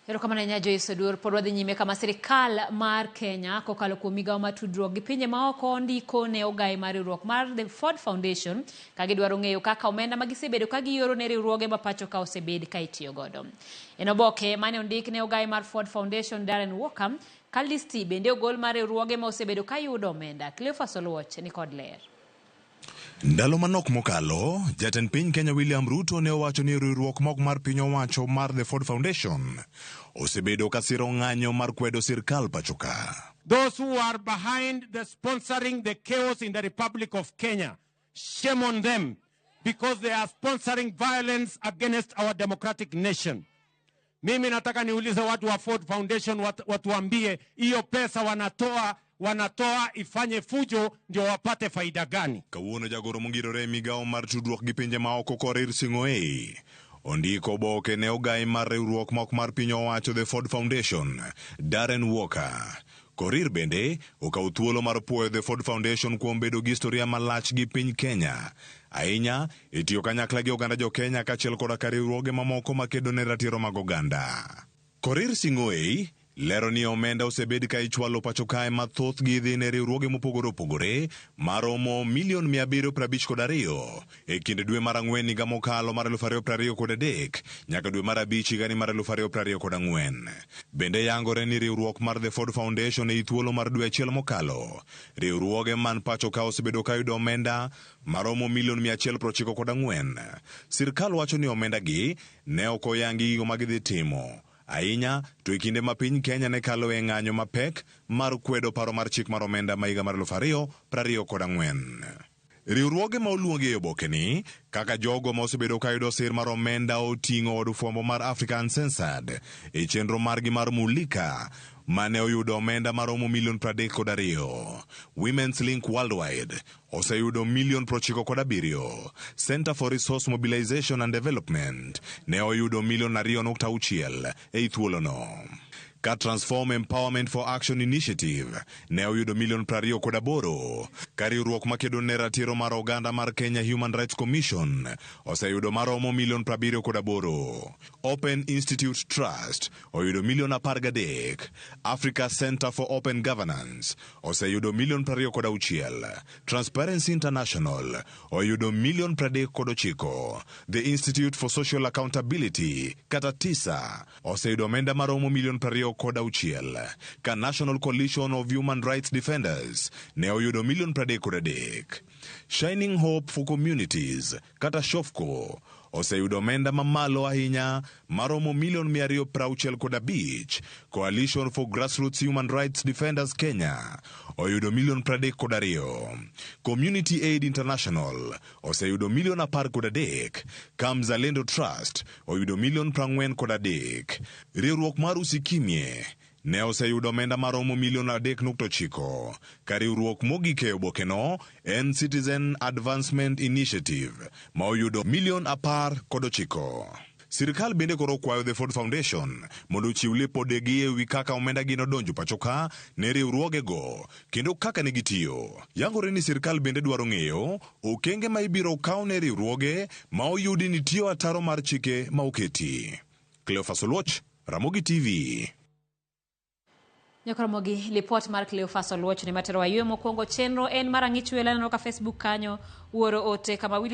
Erokamano ahinya Joyce Odur. Pod wadhi nyime kama sirikal mar Kenya kokalo kuom migawo mar tudruok gi pinje maoko ndiko ne ogai mar riwruok mar The Ford Foundation ka gidwaro ng'eyo kaka omenda ma gisebedo ka gioro ne riwruoge ma pacho ka osebed ka itiyo godo. En oboke mane ondik ne ogai mar Ford Foundation Darren Walker ka listi bende ogol mar riwruoge ma osebedo ka yudo omenda. Cleophas Oluoch ni kod ler. Ndalo manok mokalo, jatend piny Kenya William Ruto ne owacho ni riwruok mok mar piny owacho mar The Ford Foundation osebedo ka siro ng'anyo mar kwedo sirkal pachoka. Those who are behind the sponsoring the chaos in the Republic of Kenya, shame on them, because they are sponsoring violence against our democratic nation. Mimi nataka niulize watu wa Ford Foundation watuambie hiyo pesa wanatoa ifanye fujo ndio wapate faida gani? Kawuono jagoro mongirore migawo mar tudruok gi pinje maoko Korir Sing'oei ondiko oboke ne ogai mar riwruok mok mar piny owacho The Ford Foundation Darren Walker. Korir bende okawo thuolo mar puoyo The Ford Foundation kuom bedo gi historia malach gi piny Kenya, ahinya itiyo kanyakla gi oganda jo Kenya kaachiel koda ka riwruoge mamoko makedo ne ratiro mag oganda. Korir Sing'oei lero ni omenda osebed ka ichwalo pacho kae mathoth gi dhi ne riwruoge mopogore opogore maromo milion 752 e kinde dwe mar ang'wen higa mokalo mar 2023 nyaka dwe mar abich higa mar 2024. Bende yangore ni riwruok mar The Ford Foundation e thuolo mar dwe achiel mokalo, riwruoge man pacho ka osebedo ka yudo omenda maromo milion 194. Sirkal wacho ni omenda gi ne ok oyangi gigo ma gidhi timo, ahinya to e kinde ma piny Kenya ne kalo e ng'anyo mapek mar kwedo paro mar chik mar omenda ma higa mar 2024. Riwruoge ma oluongi e oboke ni kaka jogo ma osebedo ka yudo sir mar omenda oting'o od fwambo mar Africa Uncensored e chenro margi mar Mulika mane oyudo omenda maromo milion 32. Women's Link Worldwide oseyudo milion 97. Center for Resource Mobilization and Development ne oyudo milion 2.6 e thuolo no. Ka Transform Empowerment for Action Initiative ne oyudo milion 28. Ka riwruok makedo ne ratiro mar oganda mar Kenya Human Rights Commission oseyudo maromo milion 78. Open Institute Trust oyudo milion 13. Africa Center for Open Governance oseyudo milion 26. Transparency International oyudo milion 39. The Institute for Social Accountability kata TISA oseyudo omenda maromo milion 20 koda uchiel. Ka National Coalition of Human Rights Defenders ne oyudo milion 33. Shining Hope for Communities kata SHOFCO oseyudo omenda mamalo ahinya maromo milion 265. Coalition for Grassroots Human Rights Defenders Kenya oyudo milion 32. Community Aid International oseyudo milion 13. Ka Mzalendo Trust oyudo milion 43. Riwruok mar Usikimie ne oseyudo omenda maromo milion 3.9. Ka riwruok mogik e oboke no en Citizen Advancement Initiative ma oyudo milion 19. Sirkal bende koro kwayo The Ford Foundation mondo chiw lipodegi e wi kaka omenda gi nodonjo pachoka ne riwruoge go kendo kaka ne gitiyo. Yangore ni sirkal bende dwaro ng'eyo okenge ma ibiro kaw ne riwruoge ma oyudi ni tiyo ataro mar chike ma oketi. Cleophas Oluoch, Ramogi TV. Nyakoromogi lipot mar Cleophas Oluoch ni matero ayuo mokwongo chenro en marang'ich wela no ka Facebook kanyo uoro ote kama